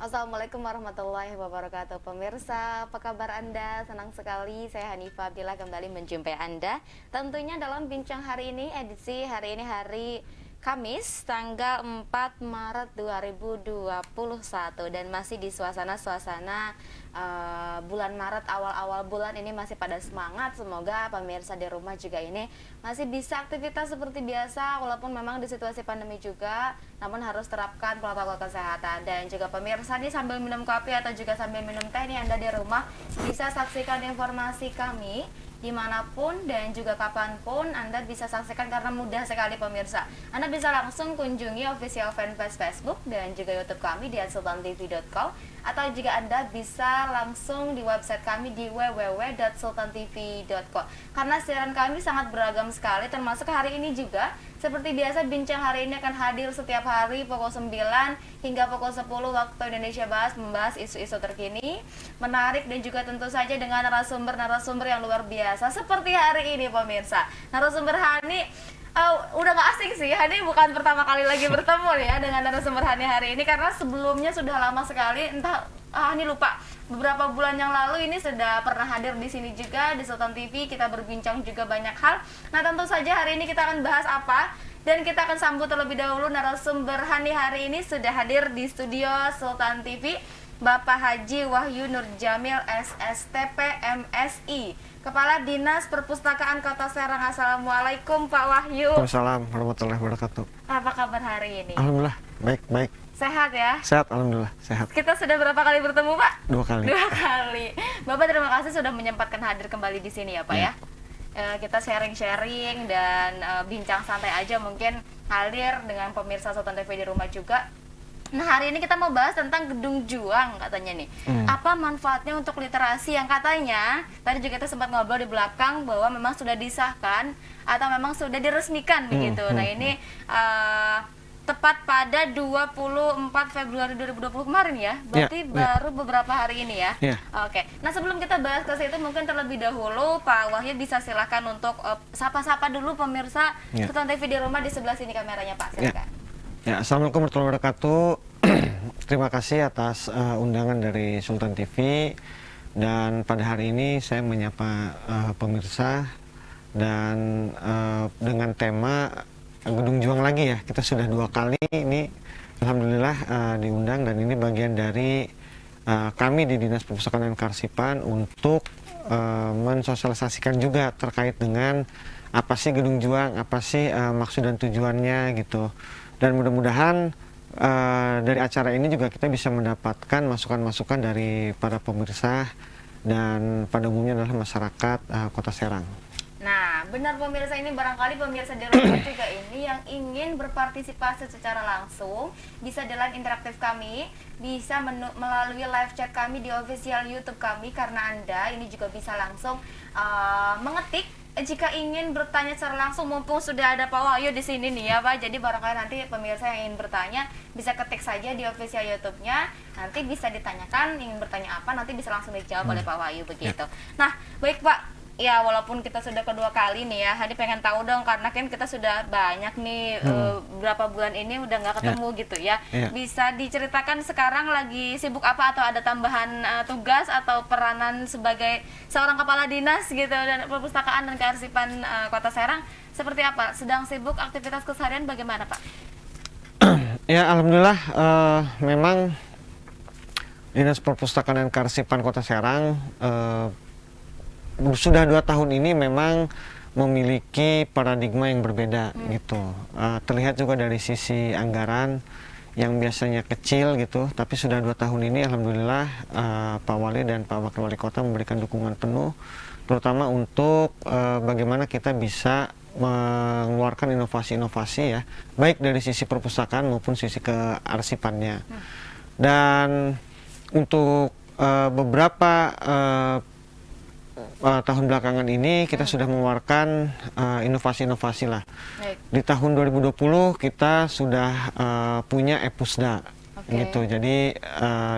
Assalamualaikum warahmatullahi wabarakatuh. Pemirsa, apa kabar Anda? Senang sekali saya Hanifah Abdillah kembali menjumpai Anda. Tentunya dalam bincang hari ini, edisi hari ini hari Kamis tanggal 4 Maret 2021 dan masih di suasana-suasana bulan Maret, awal-awal bulan ini masih pada semangat. Semoga pemirsa di rumah juga ini masih bisa aktivitas seperti biasa walaupun memang di situasi pandemi juga, namun harus terapkan protokol kesehatan. Dan juga pemirsa nih sambil minum kopi atau juga sambil minum teh nih Anda di rumah bisa saksikan informasi kami dimanapun dan juga kapanpun Anda bisa saksikan karena mudah sekali pemirsa. Anda bisa langsung kunjungi official fanpage Facebook dan juga YouTube kami di @sultantv.co atau juga Anda bisa langsung di website kami di www.sultantv.co. Karena siaran kami sangat beragam sekali, termasuk hari ini juga seperti biasa bincang hari ini akan hadir setiap hari pukul 9 hingga pukul 10 waktu Indonesia Barat membahas isu-isu terkini, menarik dan juga tentu saja dengan narasumber-narasumber yang luar biasa seperti hari ini pemirsa. Narasumber Hani udah gak asing sih, Hani bukan pertama kali lagi bertemu ya dengan narasumber Hani hari ini karena sebelumnya sudah lama sekali, entah Hani lupa beberapa bulan yang lalu ini sudah pernah hadir di sini juga di Sultan TV, kita berbincang juga banyak hal. Nah tentu saja hari ini kita akan bahas apa dan kita akan sambut terlebih dahulu narasumber Hani hari ini sudah hadir di studio Sultan TV, Bapak Haji Wahyu Nurjamil SSTP MSI, Kepala Dinas Perpustakaan Kota Serang. Assalamualaikum Pak Wahyu. Waalaikumsalam warahmatullahi wabarakatuh. Apa kabar hari ini? Alhamdulillah, baik. Sehat ya? Sehat, alhamdulillah, sehat. Kita sudah berapa kali bertemu Pak? 2 kali. 2 kali. Bapak terima kasih sudah menyempatkan hadir kembali di sini ya Pak ya. Kita sharing-sharing dan bincang santai aja mungkin hadir dengan pemirsa Sultan TV di rumah juga. Nah hari ini kita mau bahas tentang Gedung Juang katanya nih. Apa manfaatnya untuk literasi yang katanya tadi juga kita sempat ngobrol di belakang bahwa memang sudah disahkan atau memang sudah diresmikan begitu. Nah ini tepat pada 24 Februari 2020 kemarin ya. Berarti baru beberapa hari ini ya. Oke. Nah sebelum kita bahas ke situ mungkin terlebih dahulu Pak Wahyu bisa silakan untuk sapa-sapa dulu pemirsa Sultan TV di rumah. Di sebelah sini kameranya Pak, silakan. Assalamualaikum warahmatullahi wabarakatuh. Terima kasih atas undangan dari Sultan TV. Dan pada hari ini saya menyapa pemirsa dan dengan tema Gedung Juang lagi ya. Kita sudah 2 kali ini alhamdulillah diundang dan ini bagian dari kami di Dinas Perpustakaan dan Kearsipan untuk mensosialisasikan juga terkait dengan apa sih Gedung Juang, apa sih maksud dan tujuannya gitu. Dan mudah-mudahan dari acara ini juga kita bisa mendapatkan masukan-masukan dari para pemirsa dan pada umumnya adalah masyarakat Kota Serang. Nah, benar pemirsa, ini barangkali pemirsa di rumah juga ini yang ingin berpartisipasi secara langsung bisa di line interaktif kami, bisa melalui live chat kami di official YouTube kami, karena Anda ini juga bisa langsung mengetik jika ingin bertanya secara langsung, mumpung sudah ada Pak Wahyu di sini nih ya Pak. Jadi barangkali nanti pemirsa yang ingin bertanya bisa ketik saja di official YouTube-nya, nanti bisa ditanyakan ingin bertanya apa, nanti bisa langsung dijawab oleh Pak Wahyu begitu. Nah, baik Pak. Ya walaupun kita sudah kedua kali nih ya, Hadi pengen tahu dong karena kan kita sudah banyak nih berapa bulan ini udah nggak ketemu gitu ya. Bisa diceritakan sekarang lagi sibuk apa atau ada tambahan tugas atau peranan sebagai seorang kepala dinas gitu dan perpustakaan dan kearsipan Kota Serang seperti apa? Sedang sibuk aktivitas keseharian bagaimana Pak? Ya alhamdulillah memang Dinas Perpustakaan dan Kearsipan Kota Serang sudah 2 tahun ini memang memiliki paradigma yang berbeda gitu. Terlihat juga dari sisi anggaran yang biasanya kecil gitu, tapi sudah 2 tahun ini alhamdulillah Pak Wali dan Pak Wakil Wali Kota memberikan dukungan penuh, terutama untuk bagaimana kita bisa mengeluarkan inovasi-inovasi ya, baik dari sisi perpustakaan maupun sisi kearsipannya. Dan untuk beberapa tahun belakangan ini kita sudah mengeluarkan inovasi-inovasi lah. Di tahun 2020 kita sudah punya e-Pusda gitu. Jadi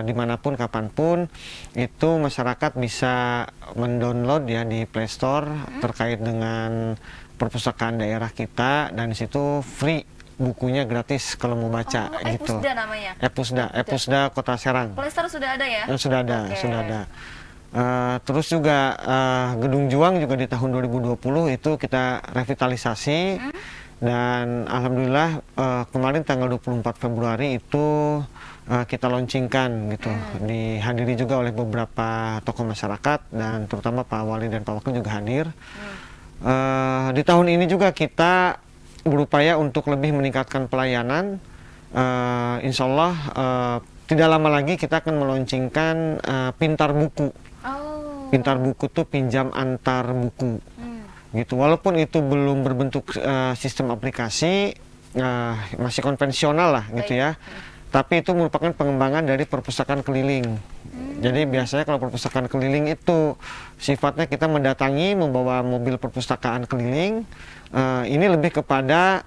dimanapun kapanpun itu masyarakat bisa mendownload ya di Play Store terkait dengan perpustakaan daerah kita, dan di situ free bukunya gratis kalau mau baca gitu. Epusda namanya. Epusda Kota Serang. Plester sudah ada ya? Sudah ada, Oke. sudah ada. Terus juga Gedung Juang juga di tahun 2020 itu kita revitalisasi dan alhamdulillah kemarin tanggal 24 Februari itu kita launchingkan gitu. Dihadiri juga oleh beberapa tokoh masyarakat dan terutama Pak Wali dan Pak Wakil juga hadir. Di tahun ini juga kita berupaya untuk lebih meningkatkan pelayanan. Insya Allah tidak lama lagi kita akan meluncurkan Pintar Buku. Pintar Buku tuh pinjam antar buku, gitu. Walaupun itu belum berbentuk sistem aplikasi, masih konvensional lah, gitu ya. Tapi itu merupakan pengembangan dari perpustakaan keliling. Jadi biasanya kalau perpustakaan keliling itu sifatnya kita mendatangi, membawa mobil perpustakaan keliling. Ini lebih kepada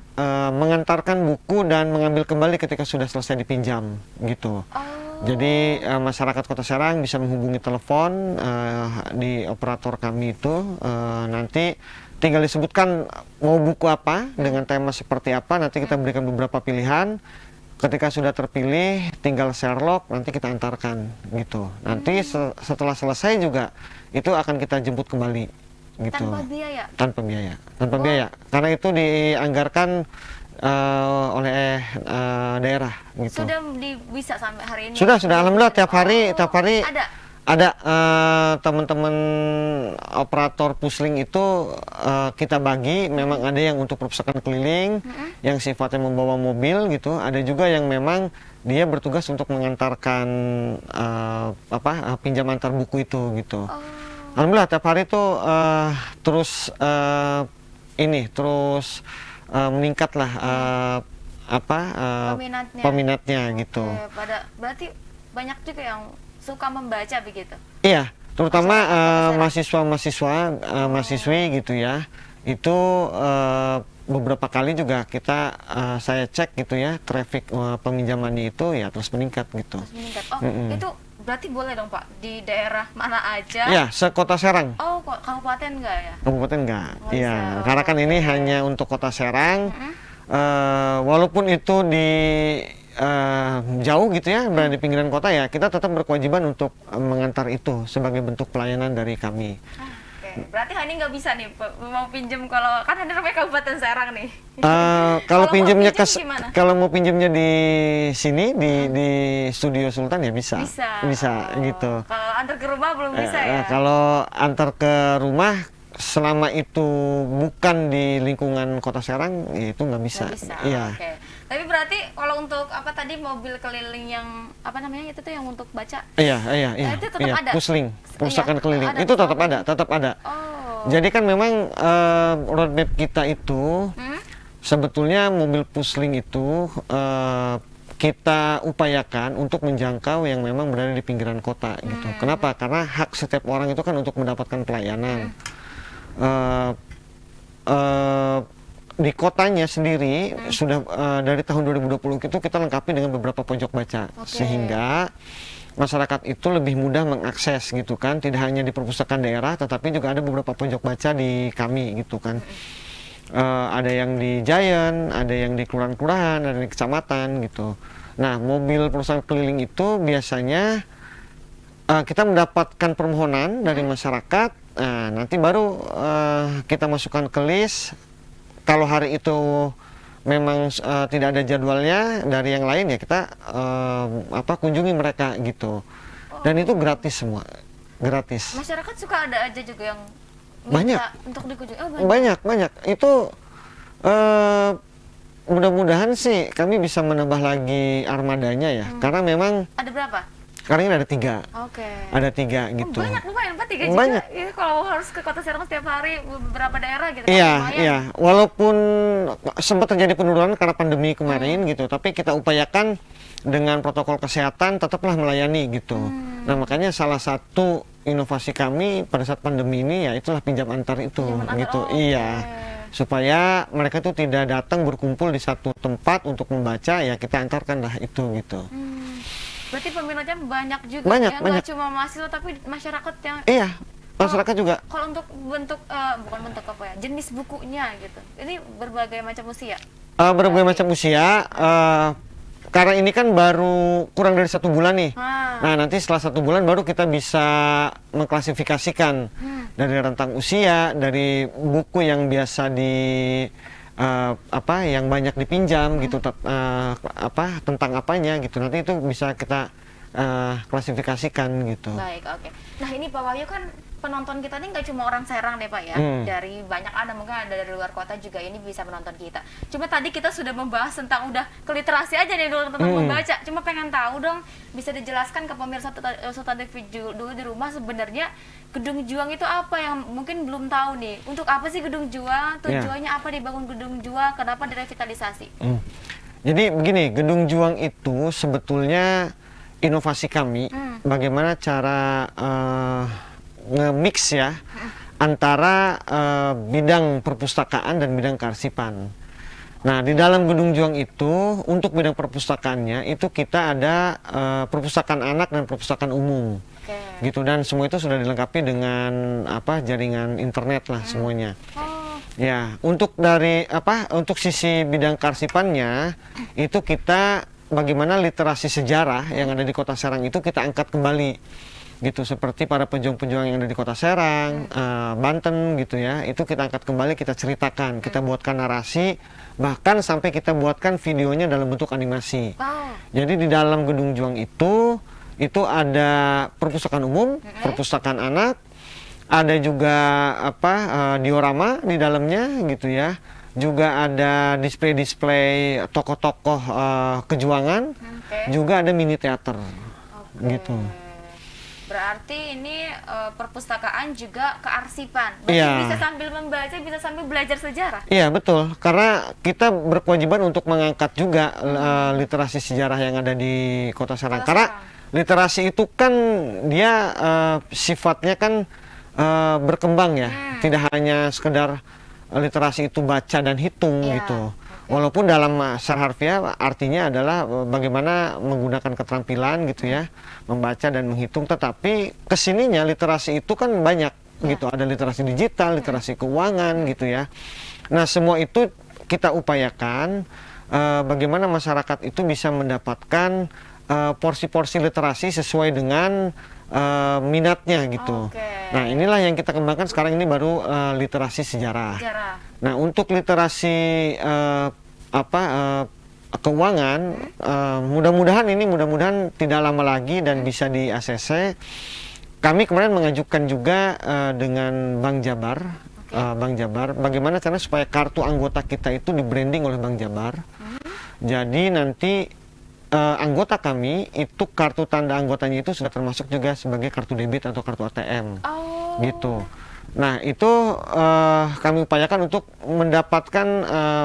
mengantarkan buku dan mengambil kembali ketika sudah selesai dipinjam, gitu. Jadi masyarakat Kota Serang bisa menghubungi telepon di operator kami itu, nanti tinggal disebutkan mau buku apa dengan tema seperti apa, nanti kita berikan beberapa pilihan. Ketika sudah terpilih, tinggal Sherlock, nanti kita antarkan gitu. Nanti setelah selesai juga itu akan kita jemput kembali gitu. Tanpa biaya? Tanpa biaya, karena itu dianggarkan oleh daerah gitu. Sudah bisa sampai hari ini? Sudah alhamdulillah tiap hari ada teman-teman operator pusling itu kita bagi. Memang ada yang untuk perpustakaan keliling yang sifatnya membawa mobil gitu. Ada juga yang memang dia bertugas untuk mengantarkan pinjam antar buku itu gitu. Alhamdulillah tiap hari itu terus meningkatlah peminatnya gitu. Berarti banyak juga yang suka membaca begitu? Iya, terutama mahasiswi gitu ya. Itu beberapa kali juga saya cek gitu ya, traffic peminjamannya itu ya terus meningkat gitu. Terus meningkat. Itu berarti boleh dong Pak, di daerah mana aja? Ya, se-Kota Serang. Kabupaten enggak ya? Kabupaten enggak, iya. Karena kan ini hanya untuk Kota Serang. Walaupun itu di jauh gitu ya, berada di pinggiran kota ya, kita tetap berkewajiban untuk mengantar itu sebagai bentuk pelayanan dari kami. Berarti Hani nggak bisa nih mau pinjem, kalau kan Hani rumahnya Kabupaten Serang nih. Kalau mau pinjemnya di sini di Studio Sultan ya bisa gitu. Kalau antar ke rumah belum bisa ya? Kalau antar ke rumah selama itu bukan di lingkungan Kota Serang ya itu nggak bisa. Iya. Tapi berarti kalau untuk mobil keliling yang itu tuh yang untuk baca? Iya. Itu tetap ada. Pusling, perpustakaan keliling itu tetap ada. Jadi kan memang roadmap kita itu sebetulnya mobil pusling itu kita upayakan untuk menjangkau yang memang berada di pinggiran kota gitu. Kenapa? Karena hak setiap orang itu kan untuk mendapatkan pelayanan. Di kotanya sendiri sudah dari tahun 2020 itu kita lengkapi dengan beberapa pojok baca, sehingga masyarakat itu lebih mudah mengakses gitu kan, tidak hanya di perpustakaan daerah tetapi juga ada beberapa pojok baca di kami gitu kan. Ada yang di Giant, ada yang di kelurahan-kelurahan, ada di kecamatan gitu. Nah, mobil perusahaan keliling itu biasanya kita mendapatkan permohonan dari masyarakat, nanti baru kita masukkan ke list. Kalau hari itu memang tidak ada jadwalnya dari yang lain ya kita kunjungi mereka gitu. Dan itu gratis semua, gratis. Masyarakat suka ada aja juga yang banyak untuk dikunjungi. Banyak. Itu mudah-mudahan sih kami bisa menambah lagi armadanya ya. Karena memang ada berapa? Sekarang ini ada 3. Ada 3 gitu. Banyak, lumayan Pak, 3 juga. Banyak. Ya, kalau harus ke Kota Serang setiap hari beberapa daerah gitu. Iya. Walaupun sempat terjadi penurunan karena pandemi kemarin gitu, tapi kita upayakan dengan protokol kesehatan tetaplah melayani gitu. Nah, makanya salah satu inovasi kami pada saat pandemi ini ya itulah pinjam antar itu gitu. Iya. Supaya mereka tuh tidak datang berkumpul di satu tempat untuk membaca, ya kita antarkan lah itu gitu. Berarti peminatnya banyak juga, banyak. Nggak cuma mahasiswa tapi masyarakat yang... Iya, masyarakat juga. Kalau untuk bentuk, bukan bentuk jenis bukunya gitu, ini berbagai macam usia? Berbagai macam usia. Karena ini kan baru kurang dari 1 bulan nih. Nah, nanti setelah 1 bulan baru kita bisa mengklasifikasikan dari rentang usia, dari buku yang biasa yang banyak dipinjam gitu, tentang apanya gitu. Nanti itu bisa kita klasifikasikan gitu. Baik, oke. Nah, ini Pak Wahyu kan penonton kita ini nggak cuma orang Serang deh Pak ya, dari banyak mungkin ada dari luar kota juga ini bisa menonton kita. Cuma tadi kita sudah membahas tentang udah keliterasi aja nih dulu tentang membaca. Cuma pengen tahu dong, bisa dijelaskan ke pemirsa Sultan TV dulu di rumah sebenarnya Gedung Juang itu apa yang mungkin belum tahu nih. Untuk apa sih Gedung Juang? Tujuannya apa dibangun Gedung Juang? Kenapa direvitalisasi? Jadi begini, Gedung Juang itu sebetulnya inovasi kami bagaimana cara nge-mix ya antara bidang perpustakaan dan bidang kearsipan. Nah, di dalam Gedung Juang itu untuk bidang perpustakaannya itu kita ada perpustakaan anak dan perpustakaan umum. Gitu, dan semua itu sudah dilengkapi dengan jaringan internet lah semuanya. Ya, untuk untuk sisi bidang kearsipannya itu kita bagaimana literasi sejarah yang ada di Kota Serang itu kita angkat kembali. Gitu, seperti para pejuang-pejuang yang ada di Kota Serang, Banten gitu ya, itu kita angkat kembali, kita ceritakan, kita buatkan narasi, bahkan sampai kita buatkan videonya dalam bentuk animasi. Jadi di dalam Gedung Juang itu ada perpustakaan umum, perpustakaan anak, ada juga diorama di dalamnya gitu ya, juga ada display-display tokoh-tokoh kejuangan, juga ada mini teater gitu. Berarti ini perpustakaan juga kearsipan. Berarti bisa sambil membaca, bisa sambil belajar sejarah. Iya, betul. Karena kita berkewajiban untuk mengangkat juga literasi sejarah yang ada di Kota Serang. Karena literasi itu kan dia sifatnya kan berkembang ya. Tidak hanya sekedar literasi itu baca dan hitung gitu. Walaupun dalam secara harfiah artinya adalah bagaimana menggunakan keterampilan gitu ya, membaca dan menghitung, tetapi kesininya literasi itu kan banyak gitu, ada literasi digital, literasi keuangan gitu ya. Nah, semua itu kita upayakan bagaimana masyarakat itu bisa mendapatkan porsi-porsi literasi sesuai dengan minatnya gitu. Nah, inilah yang kita kembangkan sekarang ini baru literasi sejarah. Nah, untuk literasi keuangan, mudah-mudahan tidak lama lagi dan bisa di ACC. Kami kemarin mengajukan juga dengan Bank Jabar, bagaimana caranya supaya kartu anggota kita itu di branding oleh Bank Jabar. Jadi nanti anggota kami itu kartu tanda anggotanya itu sudah termasuk juga sebagai kartu debit atau kartu ATM gitu. Nah, itu kami upayakan untuk mendapatkan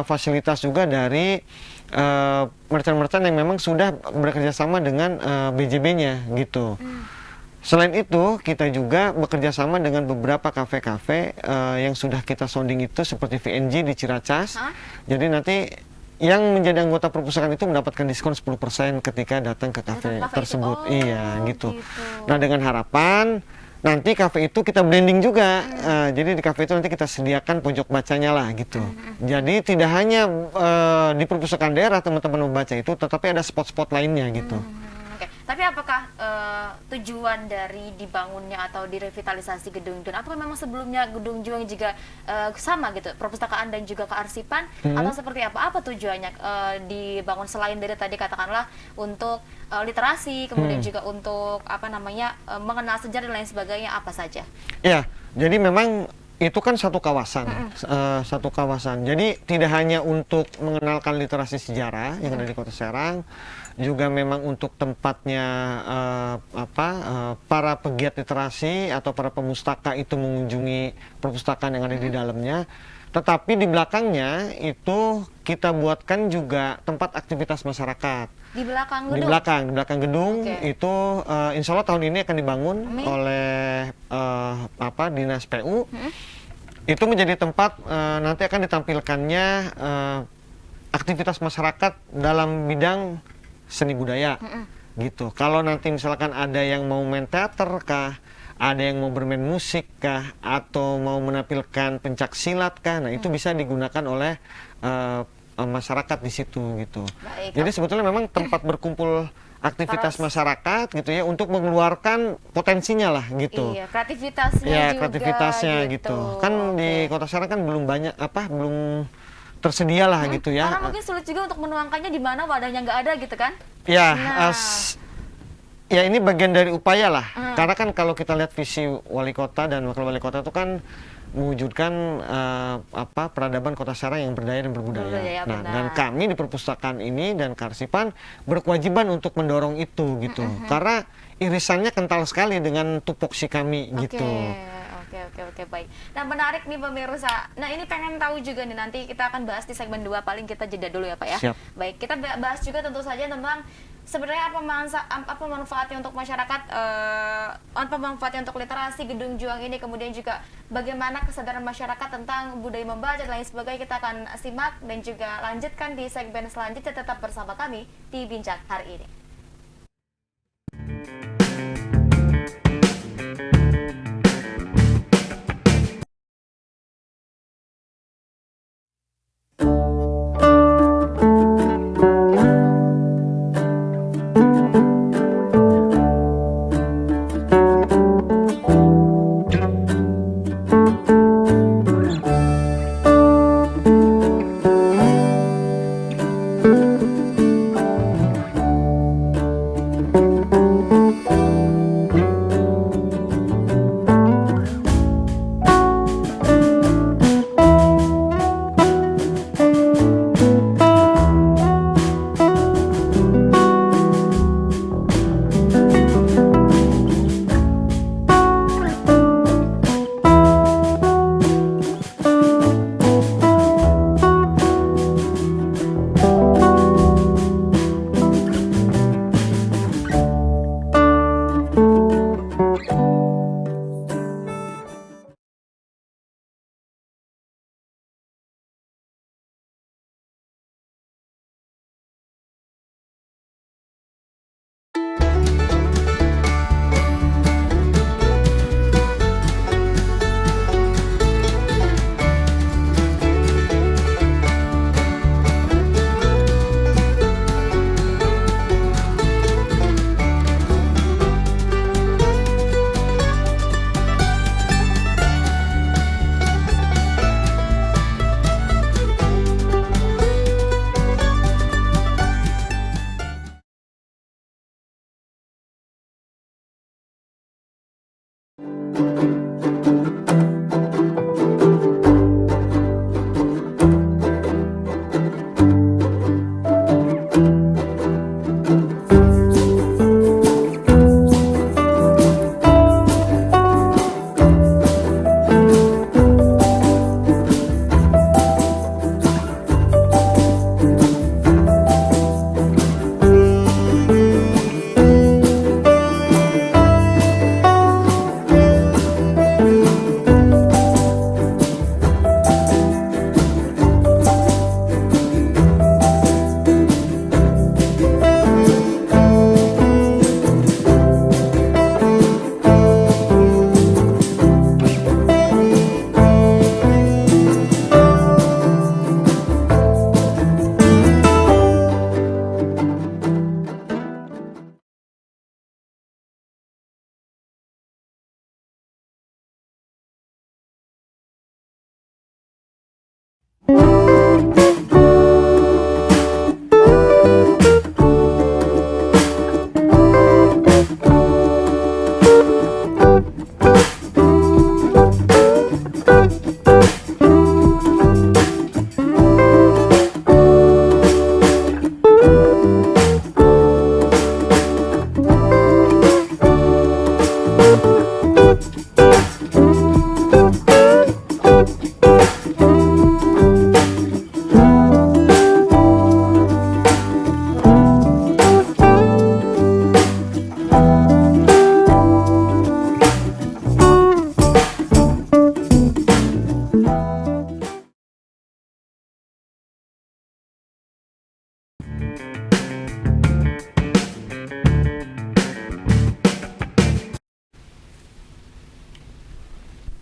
fasilitas juga dari merchant-merchant yang memang sudah bekerja sama dengan BJB-nya gitu. Selain itu, kita juga bekerja sama dengan beberapa kafe-kafe yang sudah kita sounding itu seperti VNG di Ciracas. Jadi nanti yang menjadi anggota perpustakaan itu mendapatkan diskon 10% ketika datang ke kafe tersebut. Iya, gitu. Nah, dengan harapan nanti kafe itu kita branding juga. Jadi di kafe itu nanti kita sediakan pojok bacanya lah gitu. Jadi tidak hanya di perpustakaan daerah teman-teman membaca itu, tetapi ada spot-spot lainnya gitu. Tapi apakah tujuan dari dibangunnya atau direvitalisasi Gedung Juang, apakah memang sebelumnya Gedung Juang juga sama gitu, perpustakaan dan juga kearsipan, atau seperti apa? Apa tujuannya dibangun selain dari tadi katakanlah untuk literasi, kemudian juga untuk mengenal sejarah dan lain sebagainya, apa saja? Ya, jadi memang itu kan satu kawasan, Jadi tidak hanya untuk mengenalkan literasi sejarah yang ada di Kota Serang, juga memang untuk tempatnya para pegiat literasi atau para pemustaka itu mengunjungi perpustakaan yang ada di dalamnya. Tetapi di belakangnya itu kita buatkan juga tempat aktivitas masyarakat. Di belakang gedung? Di belakang gedung itu insya Allah tahun ini akan dibangun oleh Dinas PU. Itu menjadi tempat nanti akan ditampilkannya aktivitas masyarakat dalam bidang seni budaya gitu. Kalau nanti misalkan ada yang mau main teater kah, ada yang mau bermain musik kah, atau mau menampilkan pencak silat kah, nah itu bisa digunakan oleh masyarakat di situ gitu. Baik. Jadi sebetulnya memang tempat berkumpul aktivitas masyarakat gitu ya untuk mengeluarkan potensinya lah gitu. Iya, kreativitasnya Ya, juga kreativitasnya gitu. Kan di Kota Serang kan belum banyak belum tersedia lah gitu ya. Karena mungkin sulit juga untuk menuangkannya di mana wadahnya nggak ada gitu kan? Ya, Nah. ya ini bagian dari upaya lah. Karena kan kalau kita lihat visi wali kota dan wakil wali kota itu kan mewujudkan peradaban Kota Serang yang berdaya dan berbudaya. Nah, dan kami di perpustakaan ini dan kearsipan berkewajiban untuk mendorong itu gitu. Karena irisannya kental sekali dengan tupoksi kami gitu. Oke, baik. Nah, menarik nih pemirsa. Nah, ini pengen tahu juga nih, nanti kita akan bahas di segmen 2, paling kita jeda dulu ya Pak ya. Siap. Baik, kita bahas juga tentu saja tentang sebenarnya apa manfaatnya untuk masyarakat, apa manfaatnya untuk literasi Gedung Juang ini, kemudian juga bagaimana kesadaran masyarakat tentang budaya membaca dan lain sebagainya. Kita akan simak dan juga lanjutkan di segmen selanjutnya. Tetap bersama kami di Bincang hari ini.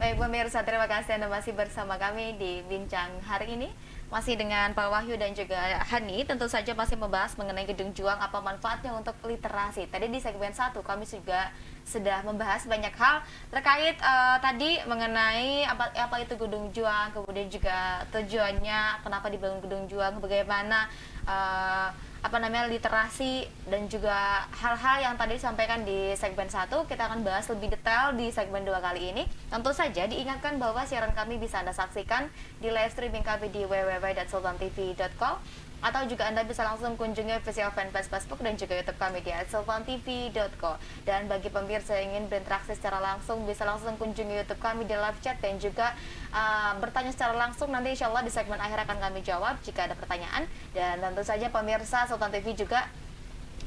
Baik pemirsa, terima kasih Anda masih bersama kami di Bincang hari ini. Masih dengan Pak Wahyu dan juga Hani, tentu saja masih membahas mengenai Gedung Juang, apa manfaatnya untuk literasi. Tadi di segmen 1 kami juga sudah membahas banyak hal terkait tadi mengenai apa itu Gedung Juang, kemudian juga tujuannya, kenapa dibangun Gedung Juang, bagaimana literasi, dan juga hal-hal yang tadi disampaikan di segmen 1 kita akan bahas lebih detail di segmen 2 kali ini. Tentu saja diingatkan bahwa siaran kami bisa Anda saksikan di live streaming kami di www.sultantv.co, atau juga Anda bisa langsung kunjungi official fanpage Facebook dan juga YouTube kami di @sultantv.co. Dan bagi pemirsa yang ingin berinteraksi secara langsung, bisa langsung kunjungi YouTube kami di live chat dan juga bertanya secara langsung. Nanti insya Allah di segmen akhir akan kami jawab jika ada pertanyaan. Dan tentu saja pemirsa Sultan TV juga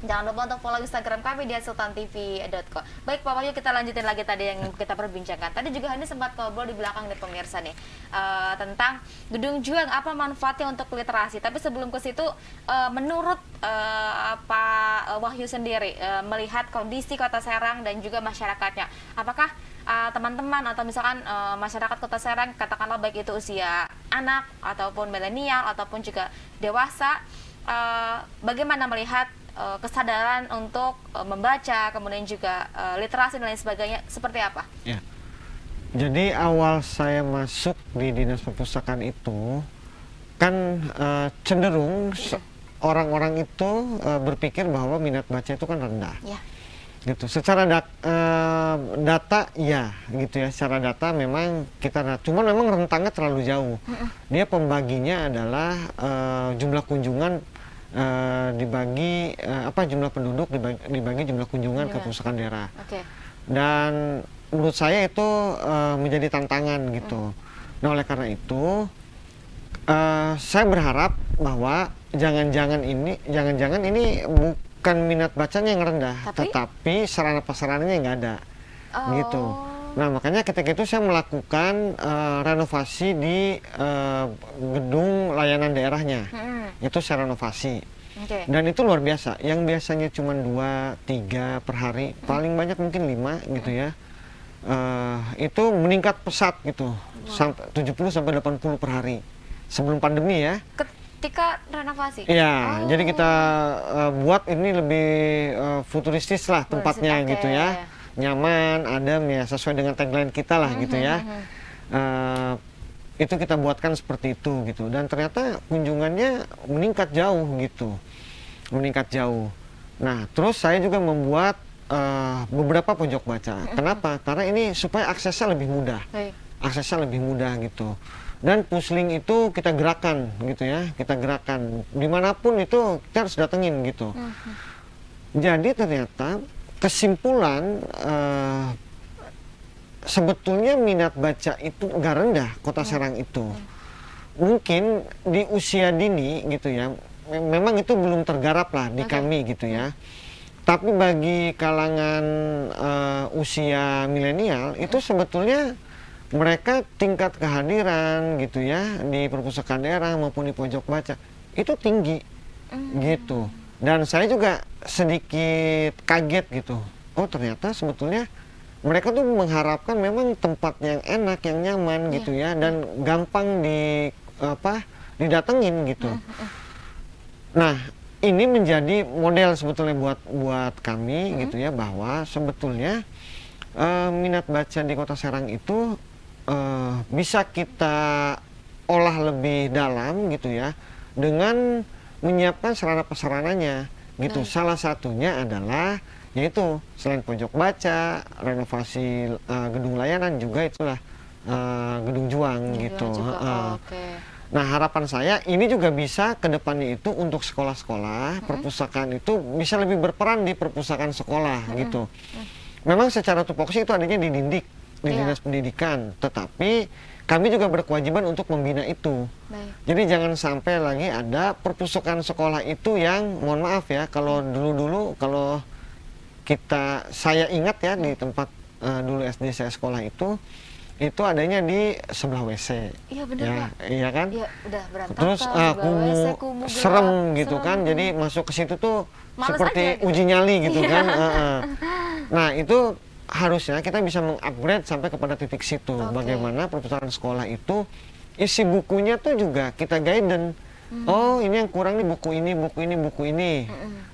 jangan lupa untuk follow Instagram kami di @sultantv.co. Baik Pak Wahyu, kita lanjutin lagi tadi yang kita perbincangkan. Tadi juga Hani sempat ngobrol di belakang nih pemirsa nih tentang Gedung Juang, apa manfaatnya untuk literasi. Tapi sebelum ke situ, menurut Pak Wahyu sendiri melihat kondisi Kota Serang dan juga masyarakatnya, apakah teman-teman atau misalkan masyarakat Kota Serang, katakanlah baik itu usia anak ataupun milenial ataupun juga dewasa, bagaimana melihat kesadaran untuk membaca, kemudian juga literasi dan lain sebagainya, seperti apa? Ya. Jadi awal saya masuk di Dinas Perpustakaan itu kan cenderung orang-orang itu berpikir bahwa minat baca itu kan rendah. Ya. Gitu. Secara data ya gitu ya, secara data memang kita cuman memang rentangnya terlalu jauh. Dia pembaginya adalah jumlah kunjungan dibagi jumlah penduduk dibagi jumlah kunjungan ke perpustakaan daerah. Dan menurut saya itu menjadi tantangan gitu. Nah oleh karena itu saya berharap bahwa jangan-jangan ini bukan minat bacanya yang rendah, tetapi sarana prasarananya nggak ada gitu. Nah makanya ketika itu saya melakukan renovasi di gedung layanan daerahnya. Itu saya renovasi. Dan itu luar biasa. Yang biasanya cuma 2-3 per hari, paling banyak mungkin 5 gitu ya. Itu meningkat pesat gitu. Sampai 70-80 per hari. Sebelum pandemi ya. Ketika renovasi? Iya, jadi kita buat ini lebih futuristis lah tempatnya gitu ya. Nyaman, adem ya, sesuai dengan tagline kita lah gitu ya. Itu kita buatkan seperti itu gitu, dan ternyata kunjungannya meningkat jauh gitu, meningkat jauh. Nah terus saya juga membuat beberapa pojok baca. Kenapa? Karena ini supaya aksesnya lebih mudah, aksesnya lebih mudah gitu. Dan pusling itu kita gerakan gitu ya, kita gerakan dimanapun itu kita harus datengin gitu. Jadi ternyata kesimpulan sebetulnya minat baca itu nggak rendah Kota Serang itu. Mungkin di usia dini gitu ya, memang itu belum tergarap lah di kami gitu ya. Tapi bagi kalangan usia milenial itu sebetulnya mereka tingkat kehadiran gitu ya di perpustakaan daerah maupun di pojok baca itu tinggi gitu. Dan saya juga sedikit kaget gitu. Oh ternyata sebetulnya mereka tuh mengharapkan memang tempat yang enak, yang nyaman gitu ya, dan gampang didatengin gitu. Nah, ini menjadi model sebetulnya buat kami gitu ya, bahwa sebetulnya minat baca di Kota Serang itu bisa kita olah lebih dalam gitu ya, dengan menyiapkan sarana prasarananya gitu. Salah satunya adalah yaitu selain pojok baca, renovasi gedung layanan, juga itulah Gedung Juang gitu. Nah harapan saya ini juga bisa ke depannya itu untuk sekolah-sekolah, perpustakaan itu bisa lebih berperan di perpustakaan sekolah gitu. Memang secara tupoksi itu adanya di Dindik, di Dinas Pendidikan, tetapi kami juga berkewajiban untuk membina itu. Jadi jangan sampai lagi ada perpustakaan sekolah itu yang, mohon maaf ya, kalau dulu-dulu kalau saya ingat ya di tempat dulu SD saya sekolah itu adanya di sebelah WC. Iya benar ya, Pak. Iya kan? Iya, udah berantakan. Terus kumuh, serem gitu kan. Jadi masuk ke situ tuh males seperti aja, gitu. Uji nyali gitu kan. Nah itu harusnya kita bisa mengupgrade sampai kepada titik situ. Bagaimana perpustakaan sekolah itu isi bukunya tuh juga kita guidance. Oh, ini yang kurang nih buku ini, buku ini, buku ini.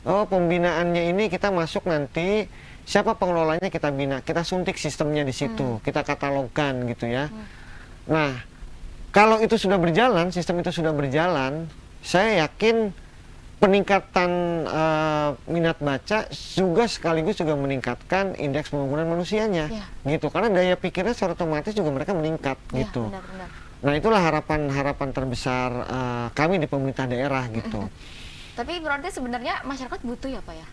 Oh, pembinaannya ini kita masuk nanti, siapa pengelolanya kita bina, kita suntik sistemnya di situ, kita katalogkan gitu ya. Nah, kalau itu sudah berjalan, sistem itu sudah berjalan, saya yakin peningkatan minat baca juga sekaligus juga meningkatkan indeks pembangunan manusianya, gitu. Karena daya pikirnya secara otomatis juga mereka meningkat, gitu. Benar-benar. Nah, itulah harapan terbesar kami di pemerintah daerah, gitu. Tapi berarti sebenarnya masyarakat butuh ya Pak ya?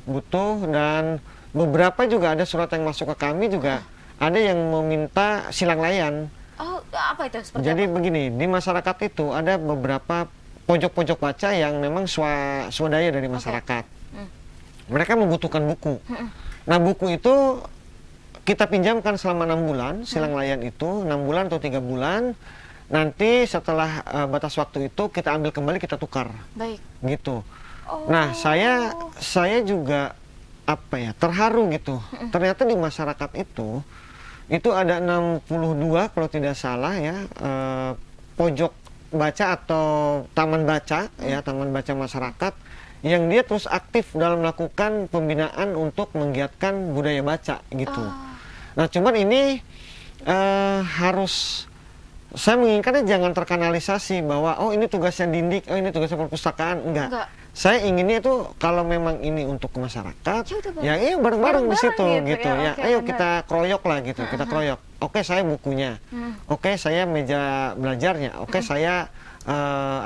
Butuh, dan beberapa juga ada surat yang masuk ke kami juga ada yang meminta silang layan. Oh, apa itu? Seperti Jadi apa? begini, di masyarakat itu ada beberapa pojok-pojok baca yang memang swadaya dari masyarakat. Mereka membutuhkan buku. Nah, buku itu kita pinjamkan selama 6 bulan, silang layan itu 6 bulan atau 3 bulan. Nanti setelah batas waktu itu kita ambil kembali, kita tukar. Baik. Gitu. Oh. Nah, saya juga terharu gitu. Ternyata di masyarakat itu ada 62 kalau tidak salah ya, pojok baca atau taman baca ya, taman baca masyarakat yang dia terus aktif dalam melakukan pembinaan untuk menggiatkan budaya baca gitu. Nah, cuman ini saya menginginkannya jangan terkanalisasi bahwa oh ini tugasnya Dindik, oh ini tugasnya perpustakaan, enggak. Saya inginnya itu kalau memang ini untuk masyarakat, ya iya bareng-bareng di situ gitu ya. Okay, ayo kita kroyok lah gitu, kita kroyok. Oke, saya bukunya. Oke, saya meja belajarnya. Oke, saya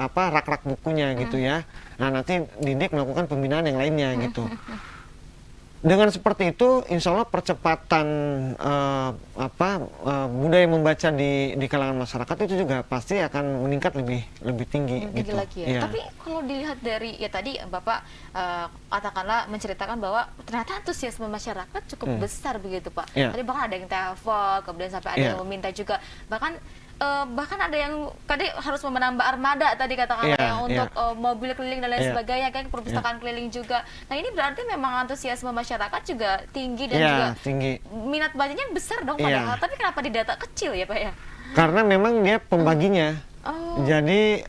rak-rak bukunya gitu ya. Nah, nanti Dindik melakukan pembinaan yang lainnya gitu. Dengan seperti itu, insya Allah percepatan budaya membaca di kalangan masyarakat itu juga pasti akan meningkat lebih tinggi gitu. Lagi ya. Iya. Tapi kalau dilihat dari ya tadi Bapak katakanlah menceritakan bahwa ternyata antusiasme masyarakat cukup besar begitu Pak. Iya. Tadi bahkan ada yang telepon, kemudian sampai ada yang meminta juga bahkan ada yang tadi harus menambah armada tadi katakanlah yang untuk mobil keliling dan lain sebagainya kan, perpustakaan keliling juga. Nah, ini berarti memang antusiasme masyarakat juga tinggi dan juga tinggi. Minat bacanya besar dong padahal. Tapi kenapa di data kecil ya Pak ya? Karena memang dia pembaginya. Jadi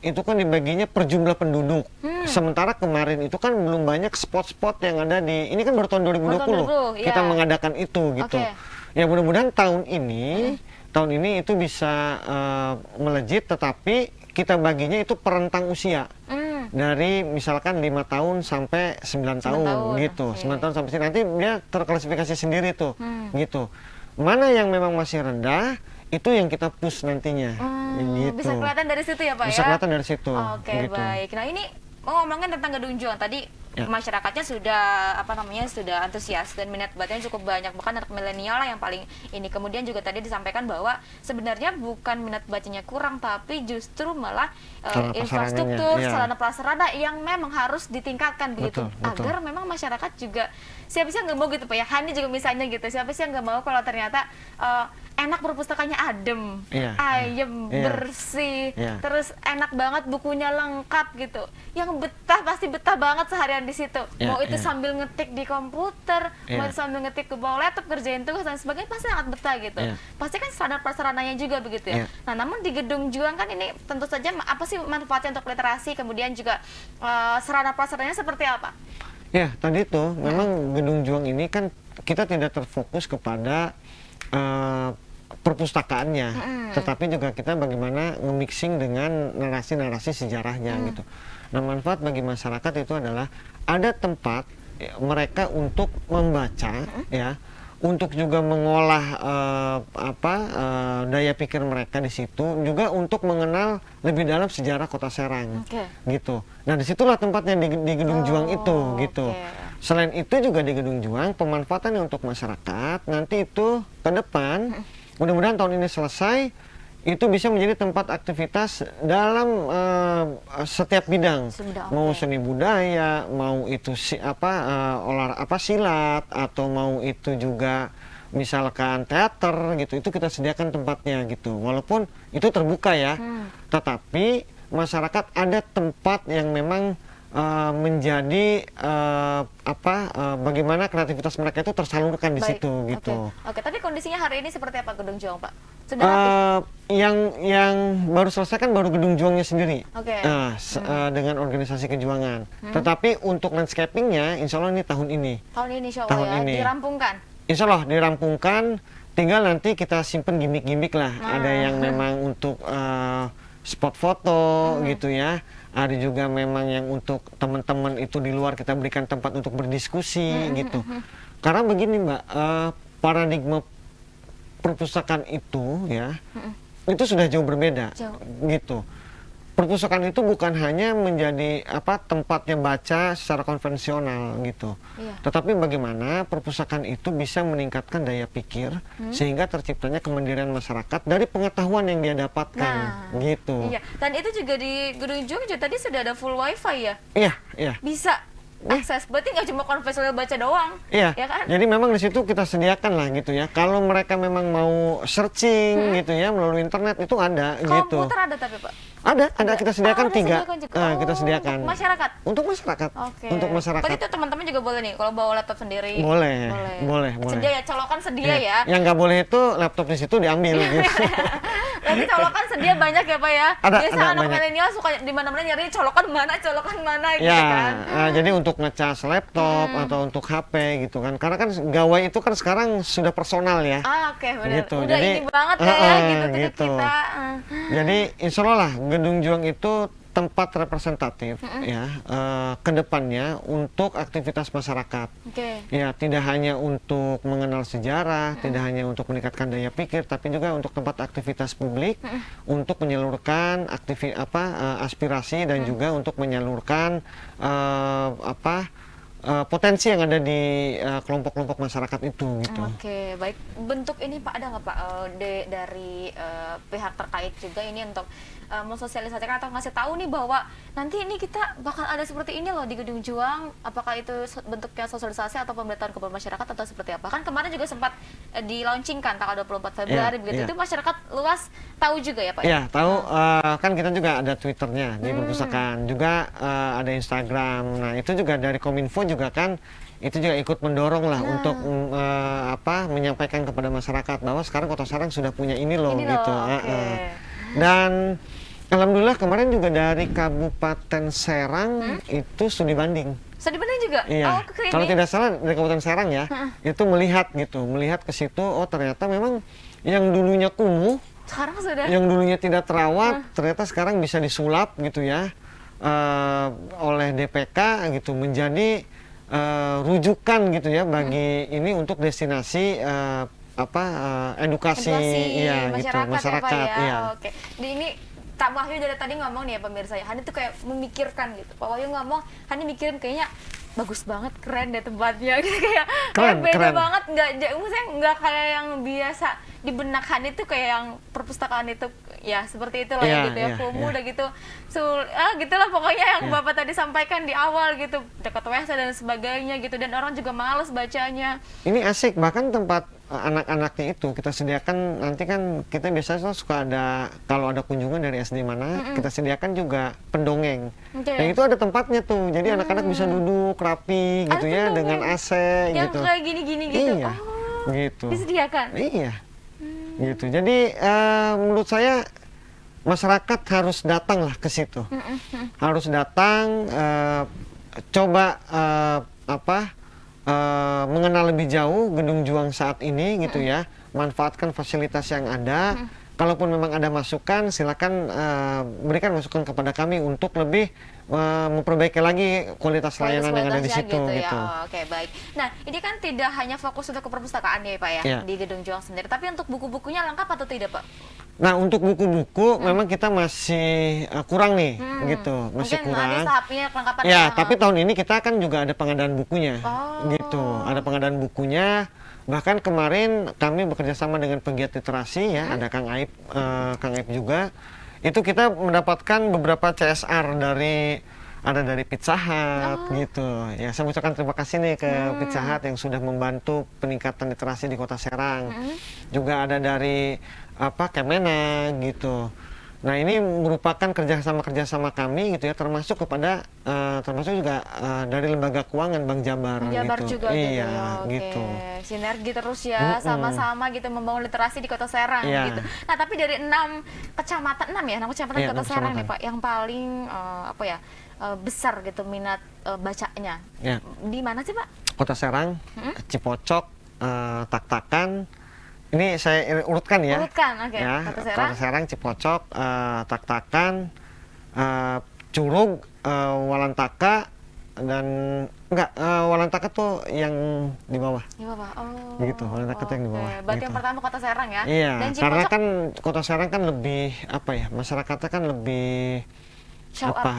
itu kan dibaginya per jumlah penduduk. Sementara kemarin itu kan belum banyak spot-spot yang ada ini kan baru tahun 2020 kita mengadakan itu gitu. Ya mudah-mudahan tahun ini itu bisa melejit, tetapi kita baginya itu per rentang usia. Dari misalkan 5 tahun sampai 9 tahun gitu. 9 tahun sampai sini nanti dia terklasifikasi sendiri tuh. Gitu. Mana yang memang masih rendah itu yang kita push nantinya. Gitu. Bisa kelihatan dari situ ya Pak bisa ya? kelihatan dari situ. Oke, gitu. baik. Nah, ini ngomongin tentang Gedung Juang tadi, masyarakatnya sudah antusias dan minat bacanya cukup banyak, bahkan anak milenial lah yang paling ini. Kemudian juga tadi disampaikan bahwa sebenarnya bukan minat bacanya kurang, tapi justru malah infrastruktur, sarana prasarana yang memang harus ditingkatkan begitu, agar memang masyarakat juga siapa sih yang nggak mau gitu Pak ya. Hani juga misalnya gitu, siapa sih yang nggak mau kalau ternyata enak perpustakaannya adem, ayem, bersih, terus enak banget bukunya lengkap gitu. Yang pasti betah banget seharian di situ. Mau itu sambil ngetik di komputer, mau itu sambil ngetik ke bawah laptop kerjain tugas dan sebagainya, pasti sangat betah gitu. Pasti kan standar prasarananya juga begitu ya. Nah, namun di Gedung Juang kan ini tentu saja apa sih manfaatnya untuk literasi, kemudian juga sarana prasarananya seperti apa? Ya, tadi tuh memang Gedung Juang ini kan kita tidak terfokus kepada perpustakaannya, tetapi juga kita bagaimana nge-mixing dengan narasi-narasi sejarahnya gitu. Nah, manfaat bagi masyarakat itu adalah ada tempat mereka untuk membaca ya, untuk juga mengolah daya pikir mereka di situ, juga untuk mengenal lebih dalam sejarah Kota Serang gitu. Nah, disitulah tempatnya di Gedung Juang itu gitu. Selain itu juga di Gedung Juang pemanfaatannya untuk masyarakat nanti itu ke depan, mudah-mudahan tahun ini selesai, itu bisa menjadi tempat aktivitas dalam setiap bidang. Mau seni budaya, mau itu silat, atau mau itu juga misalkan teater gitu, itu kita sediakan tempatnya gitu. Walaupun itu terbuka ya, tetapi masyarakat ada tempat yang memang menjadi bagaimana kreativitas mereka itu tersalurkan di situ gitu. Oke, tapi kondisinya hari ini seperti apa Gedung Juang Pak? Sudah aktif? Yang baru selesai kan baru Gedung Juangnya sendiri. Oke. Dengan organisasi kejuangan. Tetapi untuk landscapingnya, insya Allah ini tahun ini. Tahun ini insya Allah Tahun ya, ini. dirampungkan. Insya Allah dirampungkan. Tinggal nanti kita simpen gimmick-gimmick lah. Ada yang memang untuk spot foto gitu ya. Ada juga memang yang untuk teman-teman itu di luar kita berikan tempat untuk berdiskusi gitu. Karena begini Mbak, paradigma perpustakaan itu ya, itu sudah jauh berbeda gitu. Perpustakaan itu bukan hanya menjadi tempatnya baca secara konvensional gitu. Tetapi bagaimana perpustakaan itu bisa meningkatkan daya pikir sehingga terciptanya kemandirian masyarakat dari pengetahuan yang dia dapatkan gitu. Iya, dan itu juga di Gedung Juang juga tadi sudah ada full wifi ya? Iya. Bisa akses, berarti nggak cuma konvensional baca doang, ya kan? Jadi memang di situ kita sediakan lah gitu ya. Kalau mereka memang mau searching gitu ya melalui internet itu ada gitu. Komputer ada tapi Pak? Ada kita sediakan 3. Kita sediakan. Untuk masyarakat? Untuk masyarakat. Oke. Untuk masyarakat. Berarti itu teman-teman juga boleh nih, kalau bawa laptop sendiri? Boleh. Sedia ya, colokan sedia ya? Yang nggak boleh itu laptop di situ diambil gitu. Berarti colokan sedia banyak ya Pak ya? Biasa anak banyak. milenial suka di mana-mana nyari colokan mana gitu ya, kan? Jadi untuk ngecas laptop atau untuk HP gitu kan. Karena kan gawai itu kan sekarang sudah personal ya. Oke, benar. Gitu. Udah Jadi, ini banget ya gitu kita. Jadi insya Allah lah Gedung Juang itu tempat representatif ya ke depannya untuk aktivitas masyarakat. Ya, tidak hanya untuk mengenal sejarah, tidak hanya untuk meningkatkan daya pikir, tapi juga untuk tempat aktivitas publik untuk menyalurkan aspirasi dan juga untuk menyalurkan potensi yang ada di kelompok-kelompok masyarakat itu gitu. Oke, baik. Bentuk ini Pak ada nggak Pak dari pihak terkait juga ini untuk mensosialisasikan atau ngasih tahu nih bahwa nanti ini kita bakal ada seperti ini loh di Gedung Juang, apakah itu bentuknya sosialisasi atau pemberitahuan kepada masyarakat atau seperti apa? Kan kemarin juga sempat di-launchingkan tanggal 24 Februari begitu. Itu masyarakat luas tahu juga ya Pak? Iya, tahu. Kan kita juga ada Twitternya di perpustakaan, juga ada Instagram. Nah, itu juga dari Kominfo juga kan itu juga ikut mendorong lah untuk menyampaikan kepada masyarakat bahwa sekarang Kota Serang sudah punya ini loh gitu. Dan alhamdulillah kemarin juga dari Kabupaten Serang itu studi banding. Studi banding juga? Iya. Kalau tidak salah dari Kabupaten Serang ya, itu melihat ke situ, oh ternyata memang yang dulunya kumuh, sekarang sudah, yang dulunya tidak terawat, ternyata sekarang bisa disulap gitu ya oleh DPK gitu menjadi rujukan gitu ya bagi ini untuk destinasi edukasi ya masyarakat ya. Oke. Ini Pak Wahyu dari tadi ngomong nih ya pemirsa ya, Hani tuh kayak memikirkan gitu. Pak Wahyu ngomong, Hani mikirin kayaknya bagus banget, keren deh tempatnya gitu, kayak beda banget, nggak kayak yang biasa di benak Hani tuh kayak yang perpustakaan itu ya seperti itulah gitu ya, kumuh udah gitu, gitulah pokoknya yang Bapak tadi sampaikan di awal gitu, dekat WC dan sebagainya gitu, dan orang juga males bacanya. Ini asik, bahkan tempat anak-anaknya itu kita sediakan, nanti kan kita biasanya suka ada, kalau ada kunjungan dari SD mana, kita sediakan juga pendongeng. Dan itu ada tempatnya tuh, jadi anak-anak bisa duduk rapi gitu ya, dengan AC yang gitu. Kayak gini-gini gitu. Iya, gitu. Disediakan? Iya, gitu. Jadi menurut saya masyarakat harus datang lah ke situ. Harus datang, coba mengenal lebih jauh Gedung Juang saat ini gitu ya, manfaatkan fasilitas yang ada. Kalaupun memang ada masukan, silakan berikan masukan kepada kami untuk lebih memperbaiki lagi kualitas layanan yang ada di situ gitu. Ya. Oke, baik. Nah, ini kan tidak hanya fokus untuk ke perpustakaan ya Pak ya, di Gedung Juang sendiri, tapi untuk buku-bukunya lengkap atau tidak Pak? Nah, untuk buku-buku memang kita masih kurang nih gitu, masih mungkin kurang. Nanti tahapnya kelengkapan ya, tapi tahun ini kita kan juga ada pengadaan bukunya gitu, ada pengadaan bukunya. Bahkan kemarin kami bekerja sama dengan pegiat literasi ya, ada Kang Aib juga. Itu kita mendapatkan beberapa CSR dari Pizza Hut gitu. Ya, saya ucapkan terima kasih nih ke Pizza Hut yang sudah membantu peningkatan literasi di Kota Serang. Juga ada dari Kemenag gitu. Nah, ini merupakan kerjasama kami gitu ya, termasuk juga dari lembaga keuangan Bank Jabar. Bank Jabar gitu. juga Iya, gitu ya. Oke. gitu. Sinergi terus ya, sama-sama gitu membangun literasi di Kota Serang Iya. gitu. Nah, tapi dari 6 kecamatan, 6 kecamatan Iya, Kota 6 Serang nih kecamatan. Pak, yang paling besar gitu minat bacanya. Ya. Di mana sih Pak? Kota Serang, Cipocok, Tak-Takan. Ini saya urutkan ya. Urutkan, oke. Ya, Kota Serang. Kota Serang, Cipocok, Tak-Takan, Curug, Walantaka, dan Walantaka tuh yang di bawah. Di bawah. Oh. Begitu, Walantaka tuh yang di bawah. Berarti gitu. yang pertama Kota Serang ya. Iya, Dan karena Cipocok kan Kota Serang kan lebih apa ya, masyarakatnya kan lebih show up. apa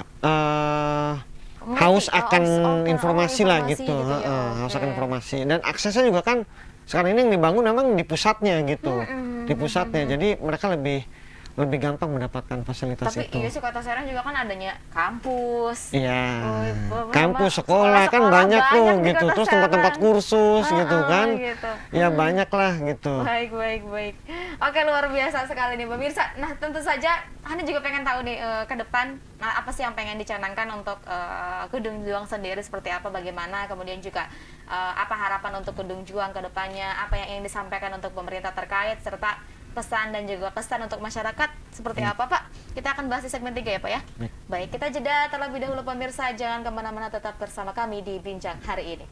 Mengerti. haus akan informasi lah informasi gitu, gitu ya, haus oke. akan informasi, dan aksesnya juga kan sekarang ini yang dibangun memang di pusatnya gitu, di pusatnya, jadi mereka lebih gampang mendapatkan fasilitas Tapi itu. iya sih Kota Serang juga kan adanya kampus. Iya, Oh, kampus, sekolah sekolah kan banyak tuh banyak di gitu, Kota terus tempat-tempat Serang. kursus gitu kan, Gitu. ya banyak lah gitu. Baik. Oke, luar biasa sekali nih pemirsa. Nah, tentu saja Hani juga pengen tahu nih ke depan apa sih yang pengen dicanangkan untuk Kedung Juang sendiri, seperti apa, bagaimana, kemudian juga apa harapan untuk Kedung Juang ke depannya, apa yang ingin disampaikan untuk pemerintah terkait, serta pesan dan juga pesan untuk masyarakat seperti apa Pak? Kita akan bahas di segmen 3 ya Pak ya. Baik, kita jeda terlebih dahulu pemirsa, jangan kemana-mana, tetap bersama kami di Bincang hari ini.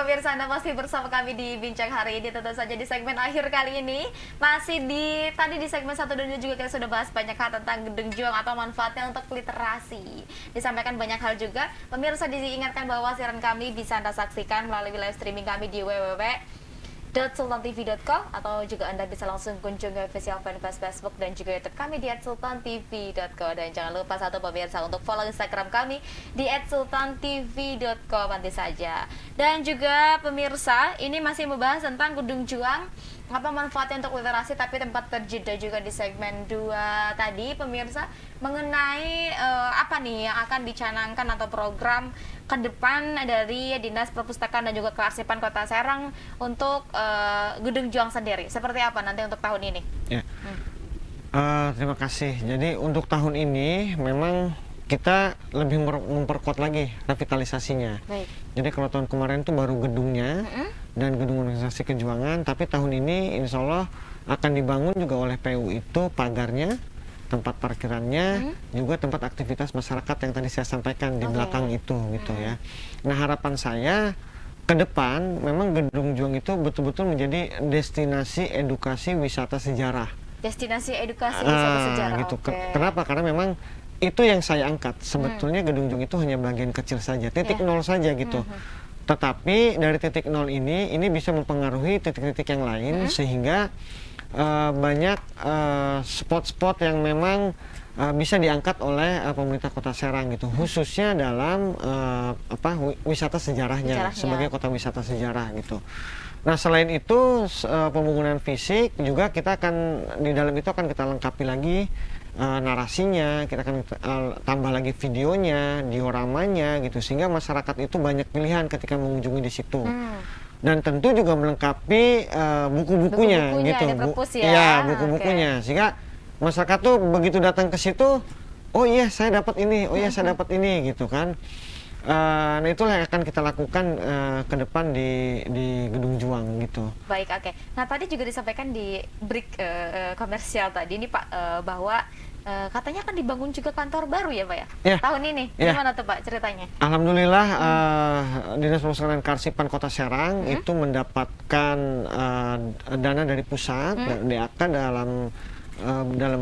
pemirsa, Anda masih bersama kami di Bincang hari ini. Tentu saja di segmen akhir kali ini masih tadi di segmen 1 dan 2 juga kita sudah bahas banyak hal tentang Gedung Juang atau manfaatnya untuk literasi. Disampaikan banyak hal juga. Pemirsa, diingatkan bahwa siaran kami bisa Anda saksikan melalui live streaming kami di www.sultantv.com atau juga Anda bisa langsung kunjungi official fanpage Facebook dan juga YouTube kami di @sultantv.co. Dan jangan lupa satu pemirsa untuk follow Instagram kami di @sultantv.com nanti saja. Dan juga pemirsa, ini masih membahas tentang Gedung Juang, apa manfaatnya untuk literasi, tapi tempat terjeda juga di segmen 2 tadi pemirsa mengenai apa nih yang akan dicanangkan atau program ke depan dari Dinas Perpustakaan dan juga Kearsipan Kota Serang untuk Gedung Juang sendiri. Seperti apa nanti untuk tahun ini? Ya. Terima kasih. Jadi untuk tahun ini memang kita lebih memperkuat lagi revitalisasinya. Baik. Jadi kalau tahun kemarin itu baru gedungnya dan gedung organisasi kejuangan, tapi tahun ini insya Allah akan dibangun juga oleh PU itu pagarnya, tempat parkirannya, juga tempat aktivitas masyarakat yang tadi saya sampaikan di belakang itu gitu ya. Nah, harapan saya ke depan memang Gedung Juang itu betul-betul menjadi destinasi edukasi wisata sejarah. Destinasi edukasi wisata sejarah. Gitu. Okay. Kenapa? Karena memang itu yang saya angkat. Sebetulnya Gedung Juang itu hanya bagian kecil saja, titik nol saja gitu. Tetapi dari titik nol ini bisa mempengaruhi titik-titik yang lain sehingga banyak spot-spot yang memang bisa diangkat oleh pemerintah Kota Serang gitu, khususnya dalam wisata sejarahnya sebagai kota wisata sejarah gitu. Nah, selain itu pembangunan fisik juga kita akan di dalam itu akan kita lengkapi lagi narasinya, kita akan tambah lagi videonya, dioramanya gitu, sehingga masyarakat itu banyak pilihan ketika mengunjungi di situ. Dan tentu juga melengkapi buku-bukunya gitu. Buku-bukunya. Sehingga masyarakat tuh begitu datang ke situ, oh iya saya dapat ini, oh iya saya dapat ini gitu kan. Nah, itulah yang akan kita lakukan ke depan di Gedung Juang gitu. Baik, oke. Nah, tadi juga disampaikan di break komersial tadi ini Pak, bahwa katanya akan dibangun juga kantor baru ya Pak ya? Tahun ini. Gimana tuh Pak ceritanya? Alhamdulillah Dinas Perpustakaan dan Kearsipan Kota Serang itu mendapatkan dana dari pusat, DAK dalam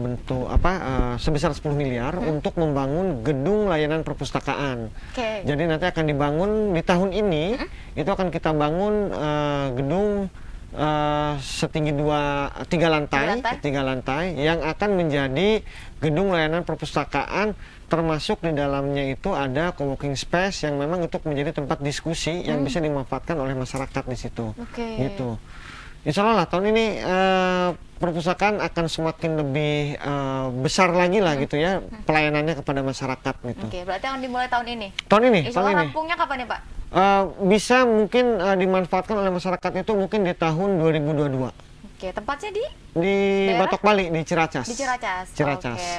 bentuk sebesar 10 miliar untuk membangun gedung layanan perpustakaan. Jadi nanti akan dibangun di tahun ini, itu akan kita bangun gedung setinggi 3 lantai yang akan menjadi gedung layanan perpustakaan, termasuk di dalamnya itu ada co-working space yang memang untuk menjadi tempat diskusi yang bisa dimanfaatkan oleh masyarakat di situ. Gitu. Insya Allah tahun ini perpustakaan akan semakin lebih besar lagi lah gitu ya pelayanannya kepada masyarakat gitu. Berarti akan dimulai tahun ini? Tahun ini. Insya Allah rampungnya kapan ya Pak? Bisa mungkin dimanfaatkan oleh masyarakat itu mungkin di tahun 2022. Tempatnya di Batok Bali, di Ciracas. Di Ciracas.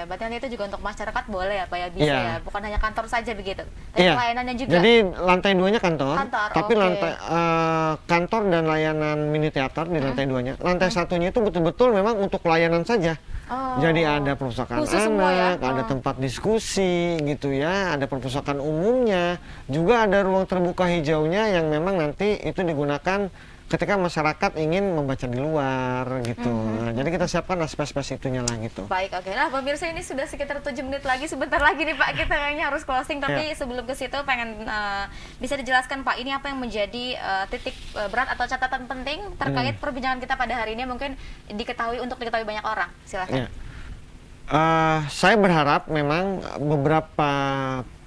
Berarti nanti itu juga untuk masyarakat boleh ya Pak ya, bisa ya, bukan hanya kantor saja begitu. Tapi pelayanannya juga. Jadi lantai 2-nya kantor, tapi lantai kantor dan layanan mini teater di lantai 2-nya. Lantai 1-nya itu betul-betul memang untuk layanan saja. Jadi ada perpustakaan anak, ada tempat diskusi gitu ya, ada perpustakaan umumnya, juga ada ruang terbuka hijaunya yang memang nanti itu digunakan ketika masyarakat ingin membaca di luar gitu. Nah, jadi kita siapkan space-space itunya lah gitu. Baik, oke. Nah, pemirsa, ini sudah sekitar 7 menit lagi, sebentar lagi nih Pak, kita kayaknya harus closing. Tapi sebelum ke situ pengen bisa dijelaskan Pak, ini apa yang menjadi titik berat atau catatan penting terkait perbincangan kita pada hari ini, mungkin diketahui banyak orang. Silahkan. Saya berharap memang beberapa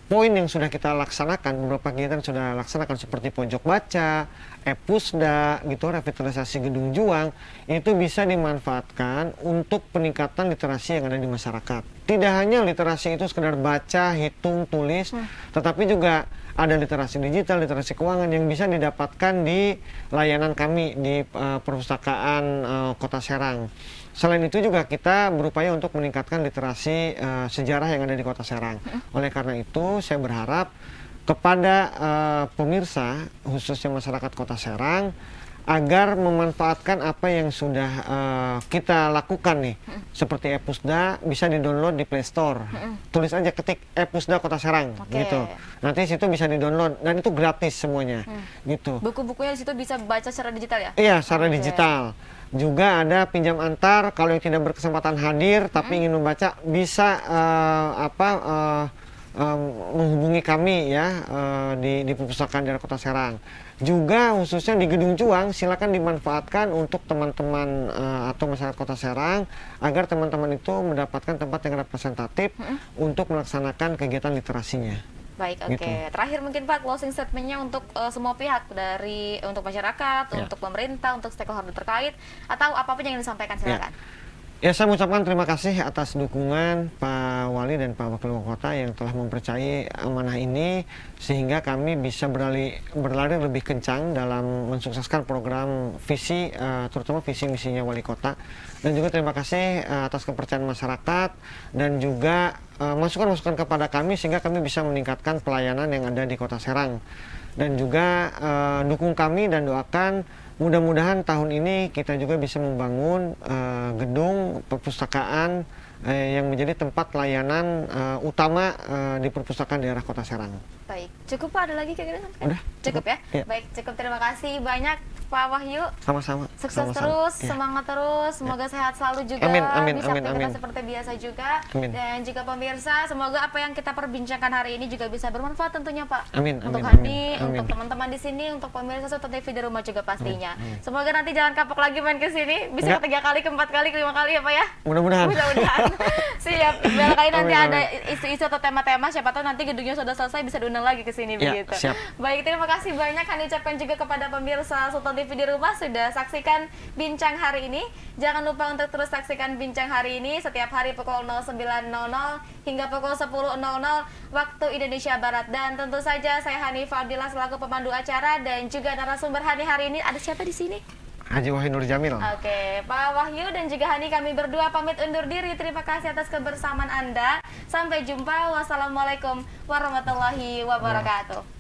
poin yang sudah kita laksanakan, beberapa kegiatan sudah laksanakan seperti pojok baca, e-pusda, gitu, revitalisasi Gedung Juang, itu bisa dimanfaatkan untuk peningkatan literasi yang ada di masyarakat. Tidak hanya literasi itu sekedar baca, hitung, tulis, tetapi juga ada literasi digital, literasi keuangan yang bisa didapatkan di layanan kami di perpustakaan Kota Serang. Selain itu juga kita berupaya untuk meningkatkan literasi sejarah yang ada di Kota Serang. Oleh karena itu saya berharap kepada pemirsa, khususnya masyarakat Kota Serang, agar memanfaatkan apa yang sudah kita lakukan nih, seperti Epusda bisa di-download di Play Store. Tulis aja, ketik Epusda Kota Serang, gitu. Nanti situ bisa di-download dan itu gratis semuanya, gitu. Buku-bukunya di situ bisa baca secara digital ya? Iya, secara digital. Juga ada pinjam antar, kalau yang tidak berkesempatan hadir tapi ingin membaca bisa menghubungi kami ya di perpustakaan daerah Kota Serang. Juga khususnya di Gedung Juang, silakan dimanfaatkan untuk teman-teman atau masyarakat Kota Serang agar teman-teman itu mendapatkan tempat yang representatif untuk melaksanakan kegiatan literasinya. Baik, oke. Gitu. Terakhir mungkin Pak, closing statementnya untuk semua pihak, untuk masyarakat, untuk pemerintah, untuk stakeholder terkait, atau apapun yang ingin disampaikan, silakan. Ya, saya mengucapkan terima kasih atas dukungan Pak Wali dan Pak Wakil Wali Kota yang telah mempercayai amanah ini sehingga kami bisa berlari lebih kencang dalam mensukseskan program visi, terutama visi misinya Wali Kota. Dan juga terima kasih atas kepercayaan masyarakat dan juga masukan-masukan kepada kami sehingga kami bisa meningkatkan pelayanan yang ada di Kota Serang. Dan juga dukung kami dan doakan mudah-mudahan tahun ini kita juga bisa membangun gedung perpustakaan yang menjadi tempat layanan utama di perpustakaan daerah Kota Serang. Baik, cukup Pak, ada lagi kira-kira? Udah, cukup ya? Ya. Baik, cukup, terima kasih banyak Pak Wahyu. Sama-sama. Sukses terus, semangat terus, semoga sehat selalu juga, bisa aktivitas seperti biasa juga. Dan juga pemirsa, semoga apa yang kita perbincangkan hari ini juga bisa bermanfaat tentunya Pak. Untuk Hani, untuk teman-teman di sini, untuk pemirsa Sultan TV di rumah juga pastinya. Semoga nanti jangan kapok lagi main ke sini, bisa 3 kali, 4 kali, 5 kali ya Pak ya. Mudah-mudahan. Siap. Biar kali nanti ada isu-isu atau tema-tema, siapa tahu nanti gedungnya sudah selesai bisa diundang lagi ke sini begitu. Siap. Baik, terima kasih banyak Hani ucapkan juga kepada pemirsa Sultan TV di rumah sudah saksikan bincang hari ini. Jangan lupa untuk terus saksikan bincang hari ini setiap hari pukul 09.00 hingga pukul 10.00 waktu Indonesia Barat. Dan tentu saja saya Hani Fadila selaku pemandu acara dan juga narasumber Hani hari ini. Ada siapa di sini? Haji Wahyu Nur Jamil. Oke, Pak Wahyu dan juga Hani, kami berdua pamit undur diri. Terima kasih atas kebersamaan Anda. Sampai jumpa. Wassalamualaikum warahmatullahi wabarakatuh.